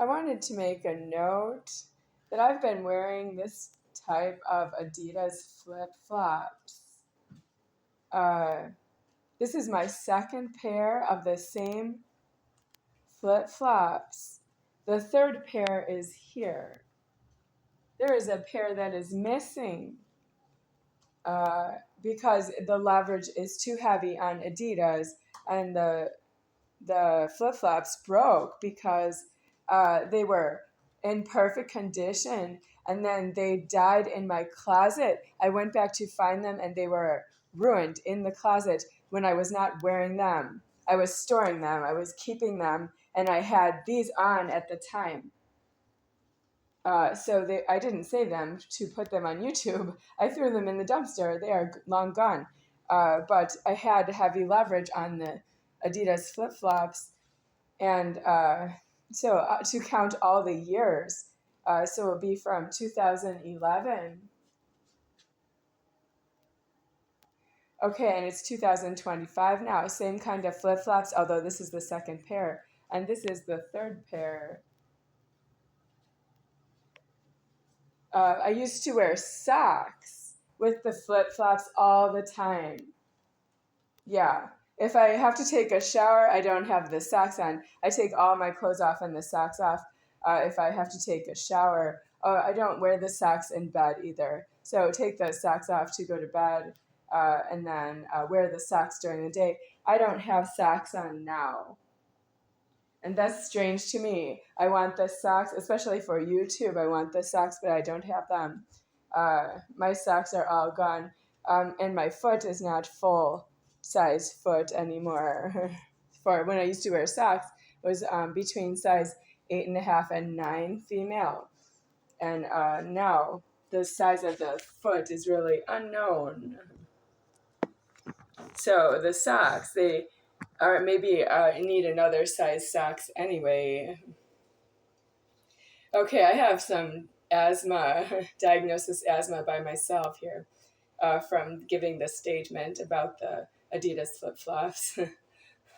I wanted to make a note that I've been wearing this type of Adidas flip-flops. This is my second pair of the same flip-flops. The third pair is here. There is a pair that is missing because the leverage is too heavy on Adidas, and the flip-flops broke because they were in perfect condition, and then they died in my closet. I went back to find them, and they were ruined in the closet when I was not wearing them. I was storing them. I was keeping them, and I had these on at the time. So I didn't save them to put them on YouTube. I threw them in the dumpster. They are long gone. But I had heavy leverage on the Adidas flip-flops. And so to count all the years, so it'll be from 2011. Okay, and it's 2025 now. Same kind of flip-flops, although this is the second pair. And this is the third pair. I used to wear socks with the flip-flops all the time. Yeah. If I have to take a shower, I don't have the socks on. I take all my clothes off and the socks off if I have to take a shower. I don't wear the socks in bed either. So take the socks off to go to bed and then wear the socks during the day. I don't have socks on now. And that's strange to me. I want the socks, especially for YouTube. I want the socks, but I don't have them. My socks are all gone. And my foot is not full size foot anymore. For when I used to wear socks, it was between size 8.5 and 9 female. And now the size of the foot is really unknown. So the socks, they or maybe need another size socks anyway. Okay, I have some asthma, diagnosis asthma by myself here from giving the statement about the Adidas flip-flops.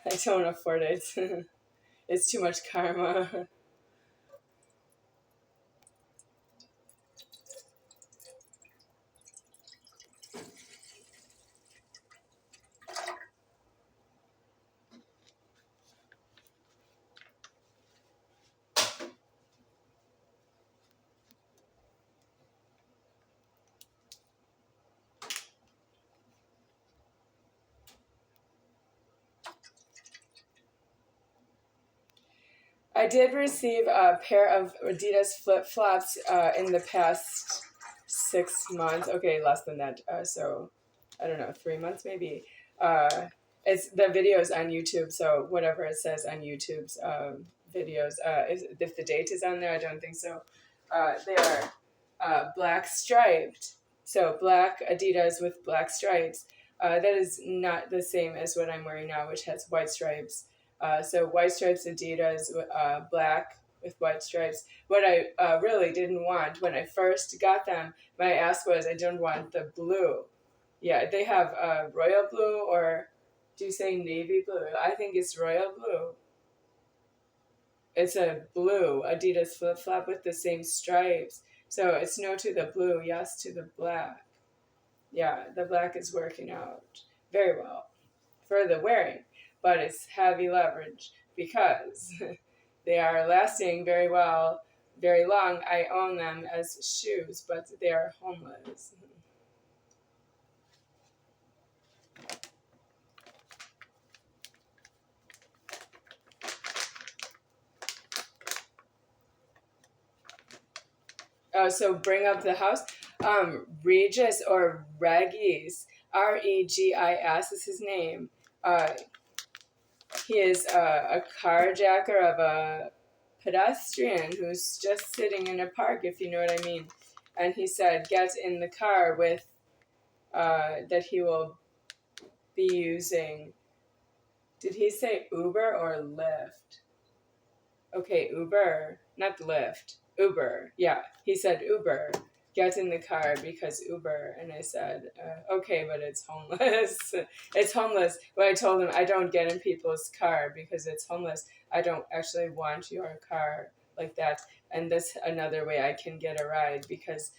I don't afford it. It's too much karma. I did receive a pair of Adidas flip-flops in the past 6 months. Okay, less than that. So, I don't know, 3 months maybe. It's the videos on YouTube, so whatever it says on YouTube's videos. If the date is on there, I don't think so. They are black striped. So black Adidas with black stripes. That is not the same as what I'm wearing now, which has white stripes. So white stripes Adidas, black with white stripes. What I really didn't want when I first got them, my ask was I didn't want the blue. Yeah, they have royal blue, or do you say navy blue? I think it's royal blue. It's a blue Adidas flip-flop with the same stripes. So it's no to the blue, yes to the black. Yeah, the black is working out very well for the wearing, but it's heavy leverage because they are lasting very well, very long. I own them as shoes, but they are homeless. So bring up the house. Regis or Regis, Regis is his name. He is a carjacker of a pedestrian who's just sitting in a park, if you know what I mean. And he said, get in the car with, that he will be using, did he say Uber or Lyft? Okay, Uber, not Lyft. Uber, yeah. He said Uber, get in the car because Uber. And I said, okay, but it's homeless. It's homeless. But I told him I don't get in people's car because it's homeless. I don't actually want your car. like that. And that's another way I can get a ride, because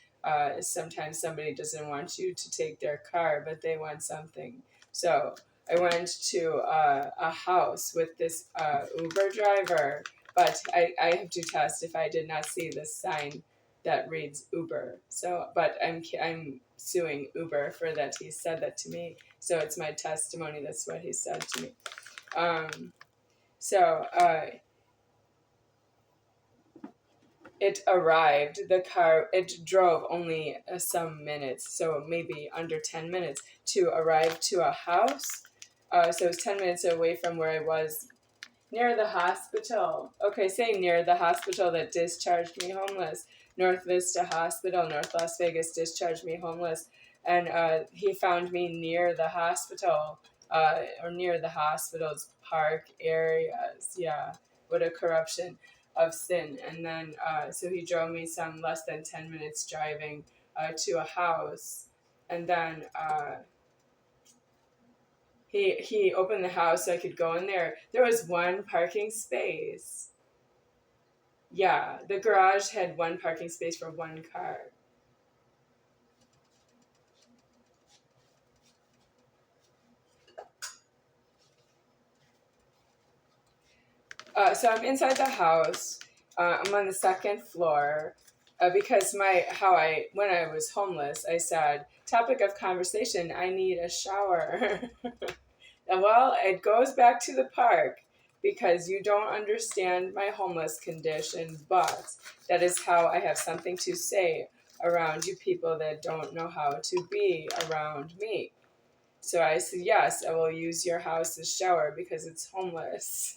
sometimes somebody doesn't want you to take their car, but they want something. So I went to a house with this Uber driver, but I have to test if I did not see the sign that reads Uber. So, but I'm suing Uber for that. He said that to me. So it's my testimony. That's what he said to me. So it arrived. The car, it drove only some minutes, so maybe under 10 minutes to arrive to a house. So it was 10 minutes away from where I was, near the hospital. Okay, say near the hospital that discharged me homeless. North Vista Hospital, North Las Vegas, discharged me homeless. And he found me near the hospital, or near the hospital's park areas. Yeah, what a corruption of sin. And then, so he drove me some less than 10 minutes driving to a house. And then he opened the house so I could go in there. There was one parking space. Yeah, the garage had one parking space for one car. So I'm inside the house. I'm on the second floor because when I was homeless, I said, topic of conversation, I need a shower. And well, it goes back to the park, because you don't understand my homeless condition, but that is how I have something to say around you people that don't know how to be around me. So I said, yes, I will use your house as shower because it's homeless.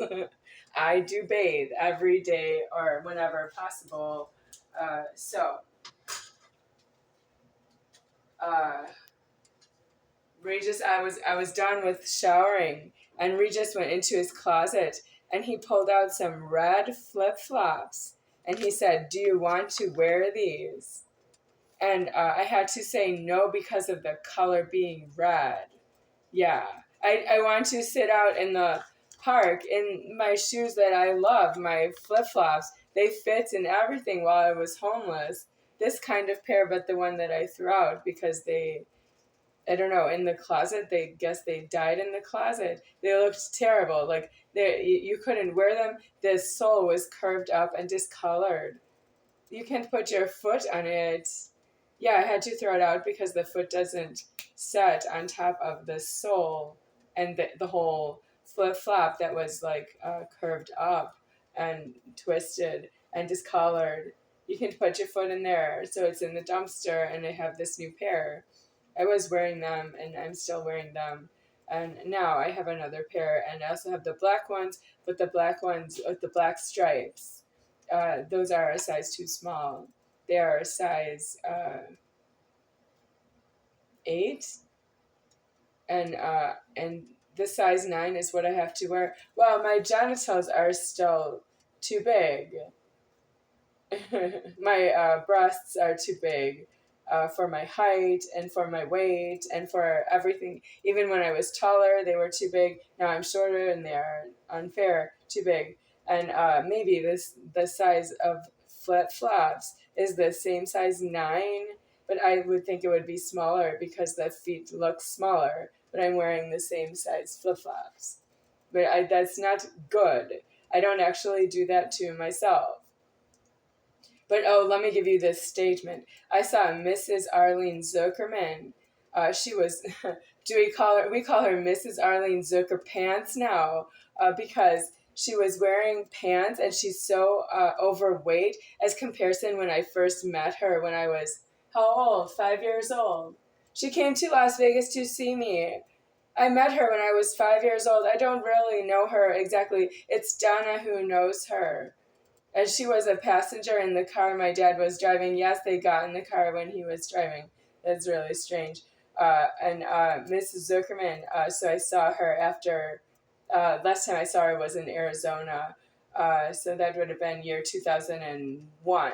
I do bathe every day or whenever possible. Uh, Regis, I was done with showering, and Regis went into his closet and he pulled out some red flip flops, and he said, "Do you want to wear these?" And I had to say no because of the color being red. Yeah, I want to sit out in the park in my shoes that I love, my flip flops. They fit and everything while I was homeless. This kind of pair, but the one that I threw out because I don't know, in the closet. They guess they died in the closet. They looked terrible. Like you couldn't wear them. The sole was curved up and discolored. You can't put your foot on it. Yeah, I had to throw it out because the foot doesn't set on top of the sole, and the whole flip flop that was like curved up and twisted and discolored. You can put your foot in there, so it's in the dumpster, and I have this new pair. I was wearing them, and I'm still wearing them. And now I have another pair, and I also have the black ones, but the black ones with the black stripes. Those are a size too small. They are a size 8, and the size 9 is what I have to wear. Well, my genitals are still too big. My breasts are too big for my height and for my weight and for everything. Even when I was taller, they were too big. Now I'm shorter and they are unfair, too big. And maybe the size of flip flops is the same size 9, but I would think it would be smaller because the feet look smaller. But I'm wearing the same size flip flops. But that's not good. I don't actually do that to myself. But let me give you this statement. I saw Mrs. Arlene Zuckerman. She was, we call her Mrs. Arlene Zucker Pants now, because she was wearing pants and she's so overweight as comparison when I first met her when I was, how old? 5 years old. She came to Las Vegas to see me. I met her when I was 5 years old. I don't really know her exactly. It's Donna who knows her. And she was a passenger in the car my dad was driving. Yes, they got in the car when he was driving. That's really strange. And Mrs. Zuckerman, so I saw her after, last time I saw her was in Arizona. So that would have been year 2001.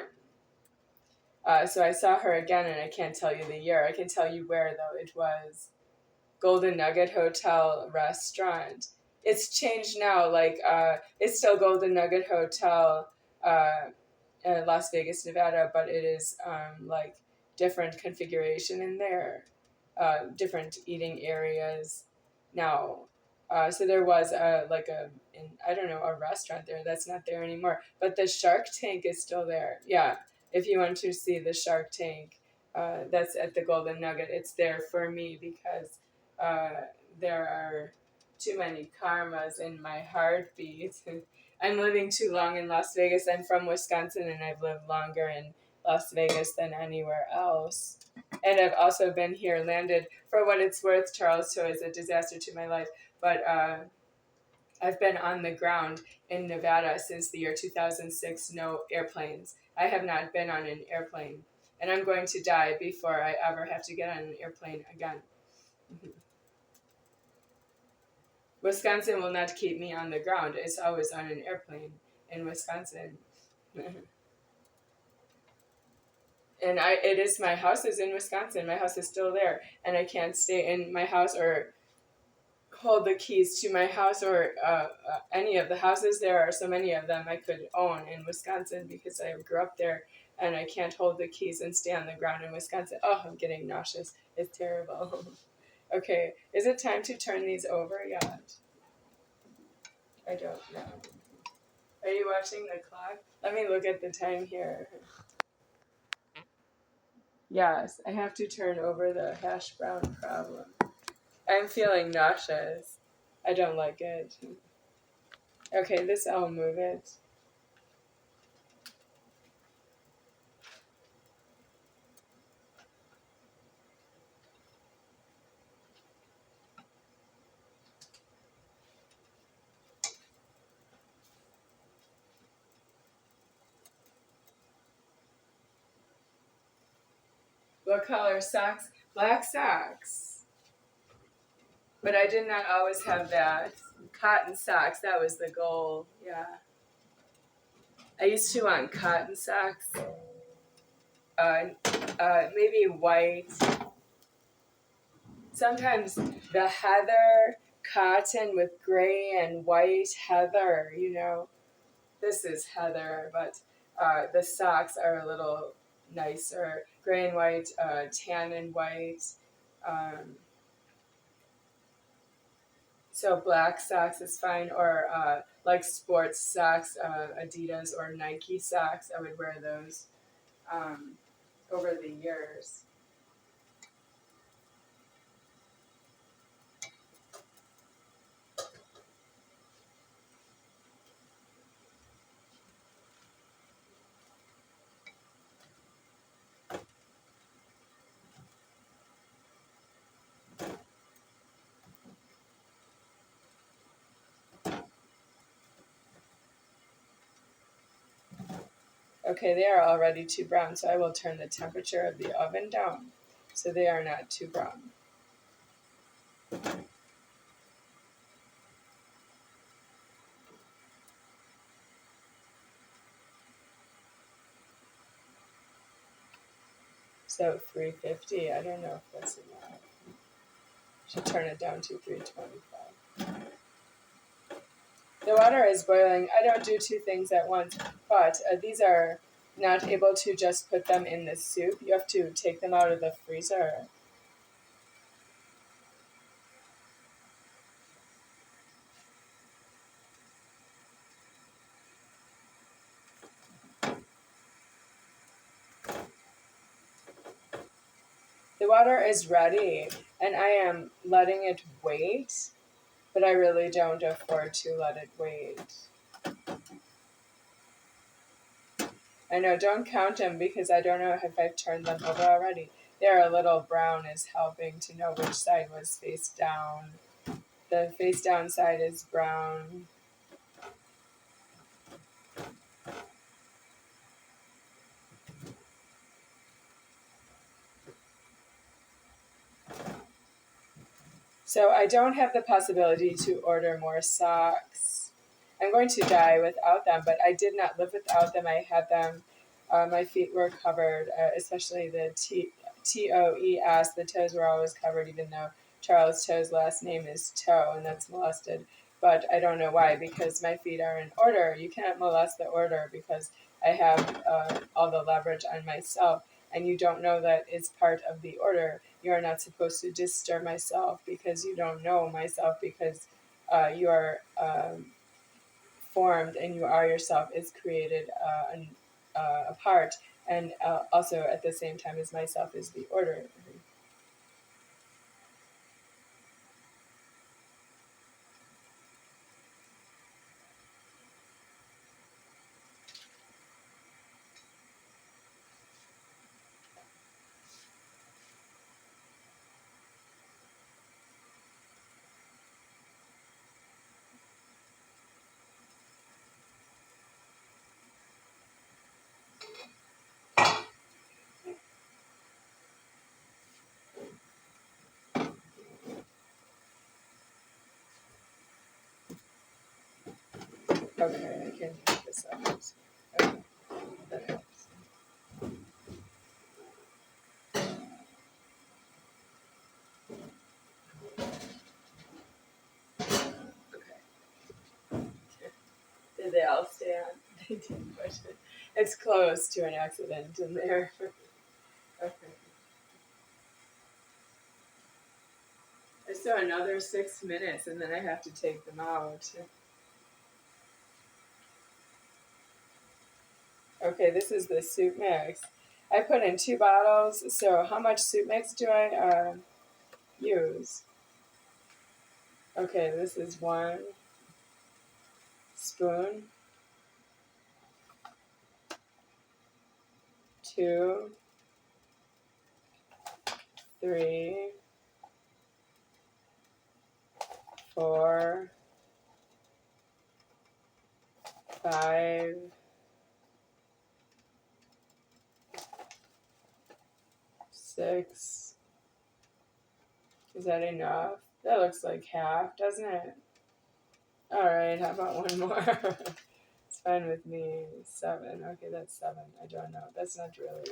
So I saw her again, and I can't tell you the year. I can tell you where, though. It was Golden Nugget Hotel Restaurant. It's changed now. Like, it's still Golden Nugget Hotel. Las Vegas, Nevada, but it is like different configuration in there, different eating areas now. So there was I don't know, a restaurant there that's not there anymore, but the Shark Tank is still there. Yeah, if you want to see the Shark Tank, that's at the Golden Nugget. It's there for me because there are too many karmas in my heartbeat. I'm living too long in Las Vegas. I'm from Wisconsin and I've lived longer in Las Vegas than anywhere else. And I've also been here, landed, for what it's worth, Charles Toe is a disaster to my life, but I've been on the ground in Nevada since the year 2006, no airplanes. I have not been on an airplane. And I'm going to die before I ever have to get on an airplane again. Wisconsin will not keep me on the ground. It's always on an airplane in Wisconsin. And it is, my house is in Wisconsin. My house is still there. And I can't stay in my house or hold the keys to my house or any of the houses. There are so many of them I could own in Wisconsin because I grew up there, and I can't hold the keys and stay on the ground in Wisconsin. Oh, I'm getting nauseous. It's terrible. Okay, is it time to turn these over yet? I don't know. Are you watching the clock? Let me look at the time here. Yes, I have to turn over the hash brown problem. I'm feeling nauseous. I don't like it. Okay, this, I'll move it. What color socks? Black socks. But I did not always have that. Cotton socks, that was the goal. Yeah. I used to want cotton socks. Maybe white. Sometimes the heather, cotton with gray and white heather, you know. This is heather, but the socks are a little nicer. Gray and white, tan and white. So black socks is fine, or like sports socks, Adidas or Nike socks. I would wear those over the years. Okay, they are already too brown, so I will turn the temperature of the oven down so they are not too brown. So 350, I don't know if that's enough. Should turn it down to 325. The water is boiling. I don't do two things at once, but these are not able to just put them in the soup. You have to take them out of the freezer. The water is ready, and I am letting it wait, but I really don't afford to let it wait. I know, don't count them because I don't know if I've turned them over already. They're a little brown is helping to know which side was face down. The face down side is brown. So I don't have the possibility to order more socks. I'm going to die without them, but I did not live without them. I had them. My feet were covered, especially the TOES. The toes were always covered, even though Charles Toe's last name is Toe, and that's molested. but I don't know why, because my feet are in order. You can't molest the order because I have all the leverage on myself, and you don't know that it's part of the order. You are not supposed to disturb myself because you don't know myself, because you are formed and you are yourself is created apart, and also at the same time as myself is the order. Okay, I can pick this up. Okay, that helps. Okay. Did they all stay on? They did, but it's close to an accident in there. Okay. I still another 6 minutes, and then I have to take them out. Okay, this is the soup mix. I put in 2 bottles, so how much soup mix do I use? Okay, this is 1 spoon, 2, 3, 4, 5, 6. Is that enough? That looks like half, doesn't it? Alright, how about 1 more? It's fine with me. 7. Okay, that's 7. I don't know. That's not really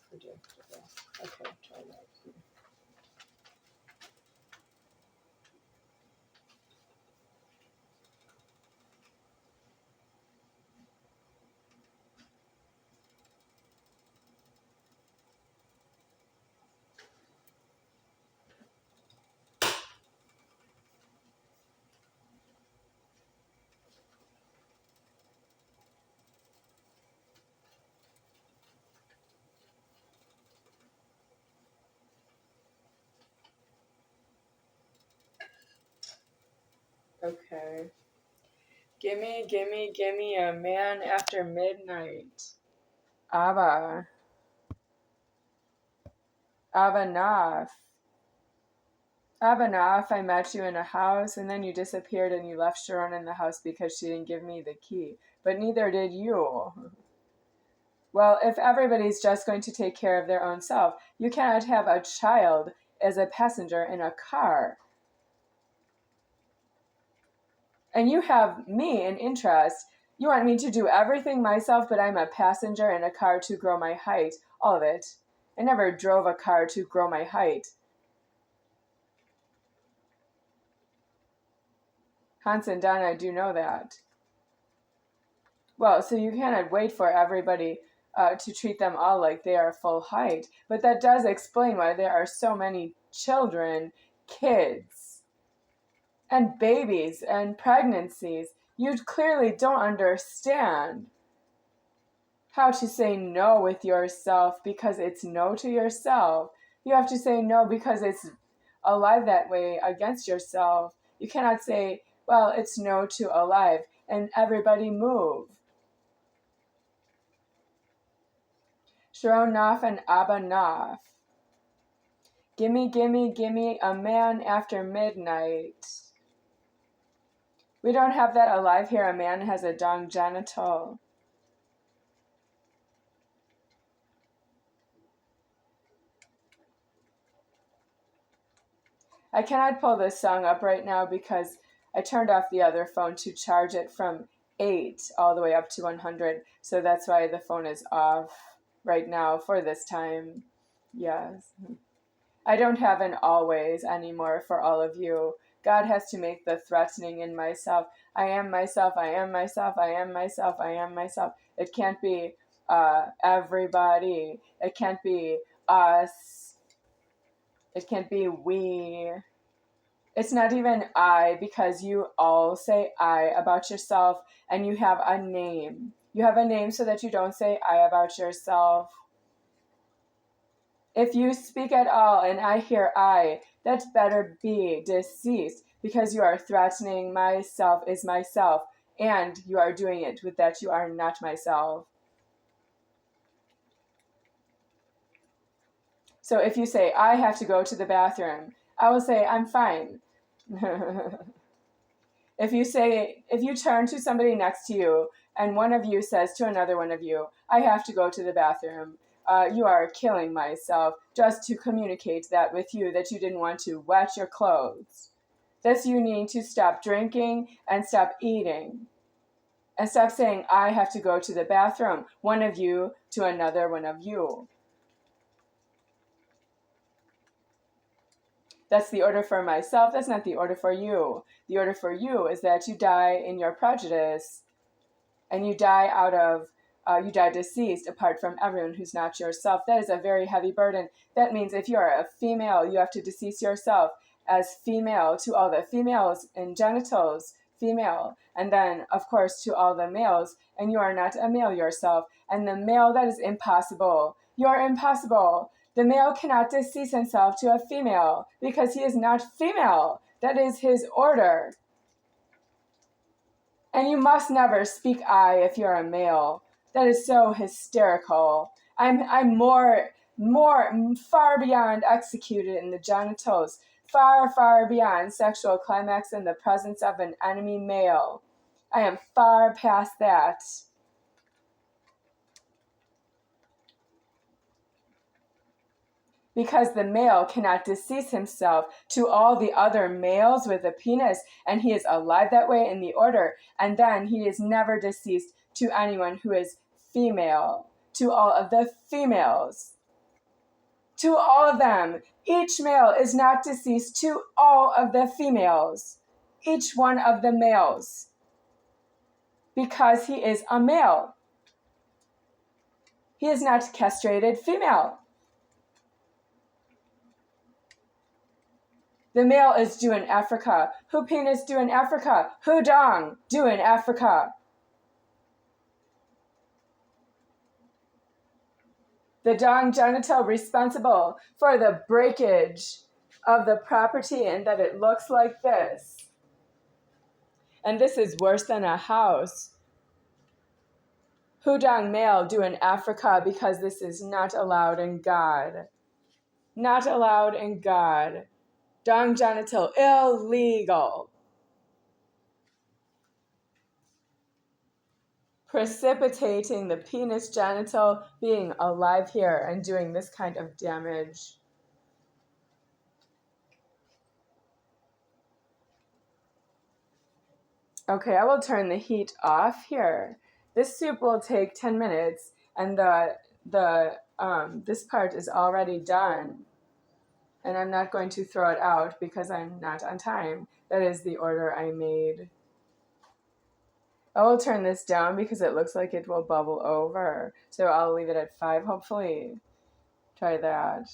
predictable. Okay, try that. Okay. Gimme, gimme, gimme a man after midnight. Abba. Abba Nof. Abba Nof, I met you in a house, and then you disappeared and you left Sharōn in the house because she didn't give me the key. But neither did you. Well, if everybody's just going to take care of their own self, you cannot have a child as a passenger in a car. And you have me in interest. You want me to do everything myself, but I'm a passenger in a car to grow my height. All of it. I never drove a car to grow my height. Hans and Donna do know that. Well, so you cannot wait for everybody to treat them all like they are full height. But that does explain why there are so many children, kids, and babies and pregnancies. You clearly don't understand how to say no with yourself because it's no to yourself. You have to say no because it's alive that way against yourself. You cannot say, well, it's no to alive, and everybody move. Sharōn Nof and Abba Nof. Gimme, gimme, gimme a man after midnight. We don't have that alive here. A man has a dung genital. I cannot pull this song up right now because I turned off the other phone to charge it from 8 all the way up to 100. So that's why the phone is off right now for this time. Yes. I don't have an always anymore for all of you God has to make the threatening in myself. I am myself, I am myself, I am myself, I am myself. It can't be everybody. It can't be us. It can't be we. It's not even I, because you all say I about yourself, and you have a name. You have a name so that you don't say I about yourself. If you speak at all and I hear I, that better be deceased, because you are threatening myself is myself, and you are doing it with that you are not myself. So if you say, I have to go to the bathroom, I will say, I'm fine. If you turn to somebody next to you and one of you says to another one of you, I have to go to the bathroom, you are killing myself just to communicate that with you, that you didn't want to wet your clothes. Thus you need to stop drinking and stop eating. And stop saying, I have to go to the bathroom, one of you to another one of you. That's the order for myself. That's not the order for you. The order for you is that you die in your prejudice, and you die you die deceased apart from everyone who's not yourself. That is a very heavy burden. That means if you are a female, you have to decease yourself as female to all the females in genitals, female, and then of course to all the males, and you are not a male yourself. And the male, that is impossible. You are impossible. The male cannot decease himself to a female because he is not female. That is his order. And you must never speak I if you're a male. That is so hysterical. I'm far beyond executed in the genitals, far beyond sexual climax in the presence of an enemy male. I am far past that. Because the male cannot decease himself to all the other males with a penis, and he is alive that way in the order, and then he is never deceased to anyone who is female, to all of the females, to all of them. Each male is not deceased to all of the females, each one of the males, because he is a male. He is not castrated female. The male is due in Africa. Who penis due in Africa? Who dong due in Africa? The dong genital responsible for the breakage of the property, and that it looks like this. And this is worse than a house. Who dong male due in Africa, because this is not allowed in God. Not allowed in God. Dong genital illegal. Precipitating the penis genital being alive here and doing this kind of damage. Okay, I will turn the heat off here. This soup will take 10 minutes, and this part is already done. And I'm not going to throw it out because I'm not on time. That is the order I made. I will turn this down because it looks like it will bubble over. So I'll leave it at 5, hopefully. Try that.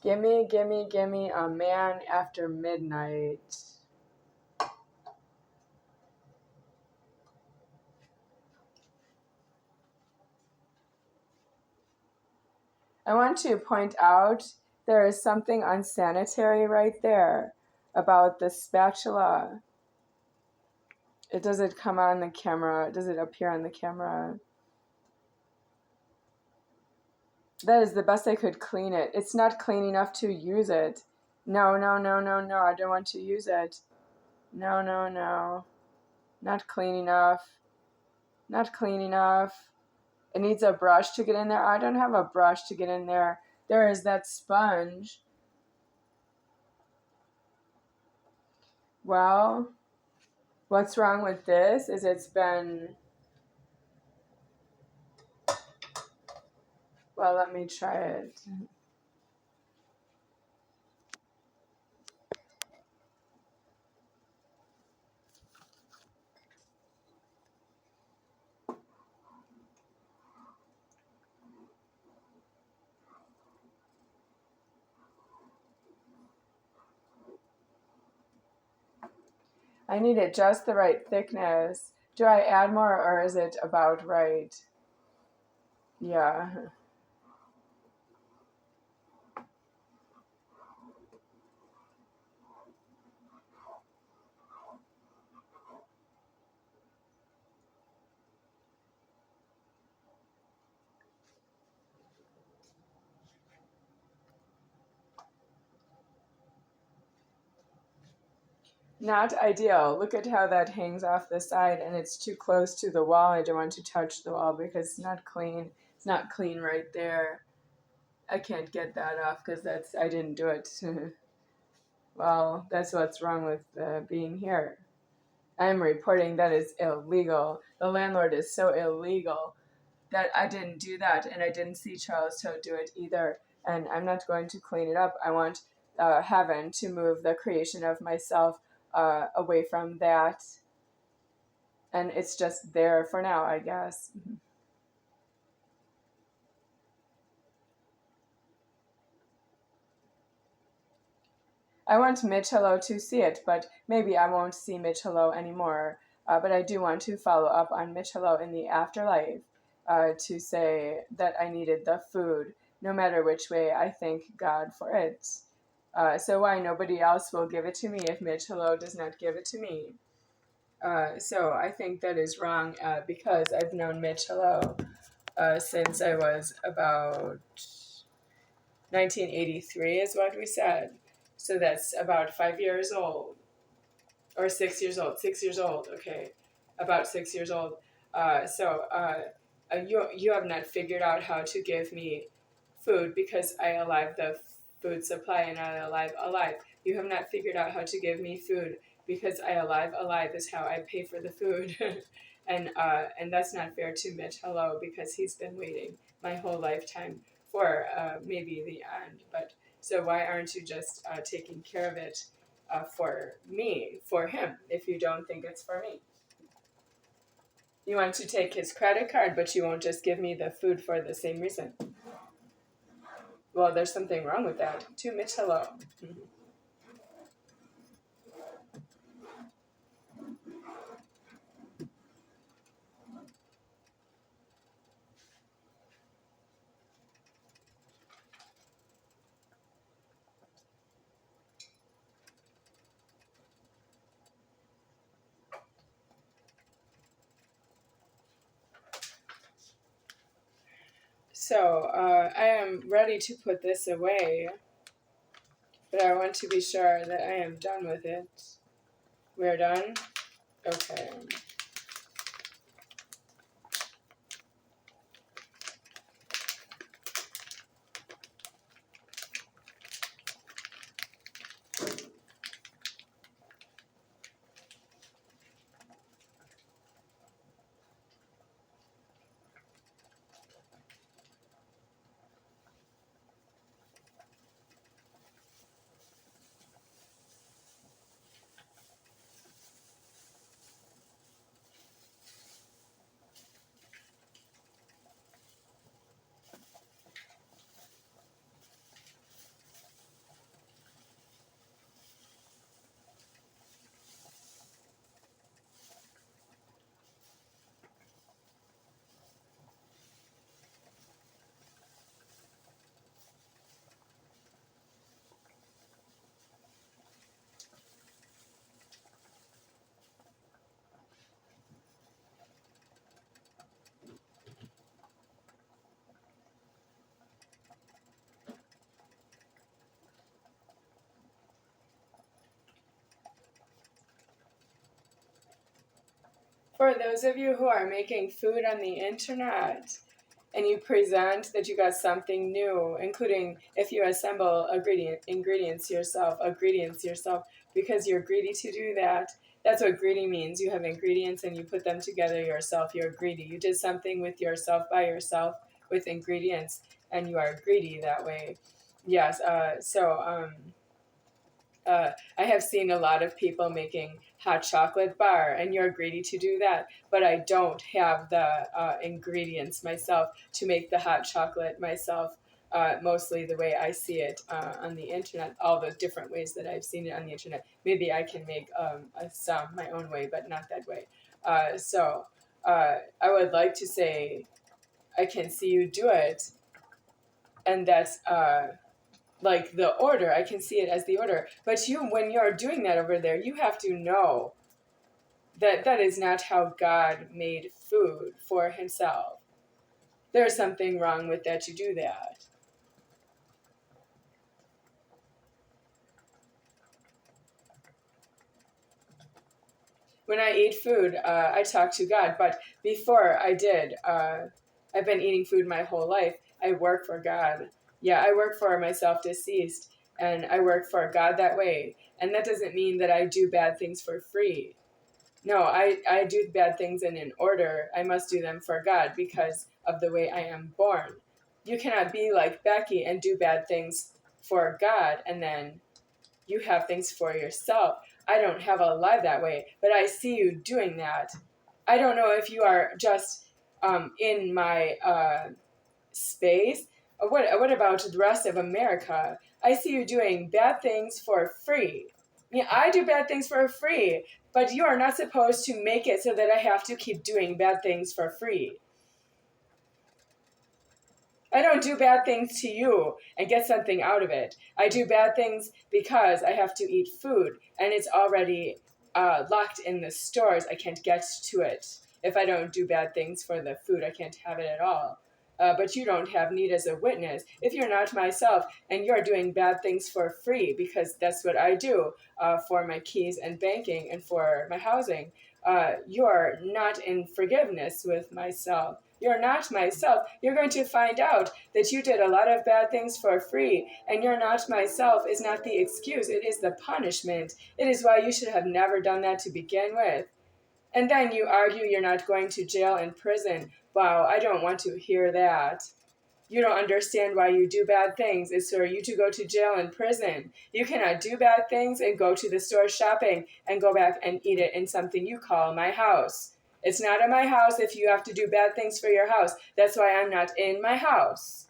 Gimme, gimme, gimme a man after midnight. I want to point out there is something unsanitary right there about the spatula. Does it come on the camera? Does it appear on the camera? That is the best I could clean it. It's not clean enough to use it. No, no, no, no, no. I don't want to use it. No, no, no. Not clean enough. Not clean enough. It needs a brush to get in there. I don't have a brush to get in there. There is that sponge. Well, what's wrong with this is it's been, well, let me try it. I need it just the right thickness. Do I add more or is it about right? Yeah. Not ideal. Look at how that hangs off the side and it's too close to the wall. I don't want to touch the wall because it's not clean. It's not clean right there. I can't get that off because I didn't do it. Well, that's what's wrong with being here. I'm reporting that is illegal. The landlord is so illegal that I didn't do that and I didn't see Charles Toad do it either. And I'm not going to clean it up. I want heaven to move the creation of myself away from that. And it's just there for now, I guess. I want Mitchelo to see it, but maybe I won't see Mitchelo anymore. But I do want to follow up on Mitchelo in the afterlife to say that I needed the food, no matter which way I thank God for it. So why nobody else will give it to me if Mitchelo does not give it to me? So I think that is wrong because I've known Mitchelo since I was about 1983 is what we said. So that's about 5 years old. Or 6 years old. 6 years old, okay. About 6 years old. You have not figured out how to give me food because I alive the food supply and I alive. You have not figured out how to give me food because I alive is how I pay for the food. And that's not fair to Mitch Hello because he's been waiting my whole lifetime for maybe the end. But so why aren't you just taking care of it for me, for him, if you don't think it's for me? You want to take his credit card, but you won't just give me the food for the same reason. Well, there's something wrong with that. To Mitch, hello. So I am ready to put this away, but I want to be sure that I am done with it. We're done? Okay. For those of you who are making food on the internet, and you present that you got something new, including if you assemble ingredients yourself, because you're greedy to do that. That's what greedy means. You have ingredients and you put them together yourself. You're greedy. You did something with yourself, by yourself, with ingredients, and you are greedy that way. Yes. I have seen a lot of people making hot chocolate bar, and you're greedy to do that. But I don't have the ingredients myself to make the hot chocolate myself. Mostly the way I see it on the internet, all the different ways that I've seen it on the internet. Maybe I can make some my own way, but not that way. I would like to say I can see you do it, and that's like the order. I can see it as the order. But when you're doing that over there, you have to know that that is not how God made food for himself. There's something wrong with that you do that. When I eat food, I talk to God. But before I did, I've been eating food my whole life. I work for God. Yeah, I work for myself deceased, and I work for God that way. And that doesn't mean that I do bad things for free. No, I do bad things in an order. I must do them for God because of the way I am born. You cannot be like Becky and do bad things for God and then you have things for yourself. I don't have a life that way, but I see you doing that. I don't know if you are just in my space. What about the rest of America? I see you doing bad things for free. Yeah, I do bad things for free, but you are not supposed to make it so that I have to keep doing bad things for free. I don't do bad things to you and get something out of it. I do bad things because I have to eat food and it's already locked in the stores. I can't get to it. If I don't do bad things for the food, I can't have it at all. But you don't have need as a witness. If you're not myself and you're doing bad things for free, because that's what I do for my keys and banking and for my housing, you're not in forgiveness with myself. You're not myself. You're going to find out that you did a lot of bad things for free, and you're not myself is not the excuse. It is the punishment. It is why you should have never done that to begin with. And then you argue you're not going to jail and prison. Wow, I don't want to hear that. You don't understand why you do bad things. It's for you to go to jail and prison. You cannot do bad things and go to the store shopping and go back and eat it in something you call my house. It's not in my house if you have to do bad things for your house. That's why I'm not in my house.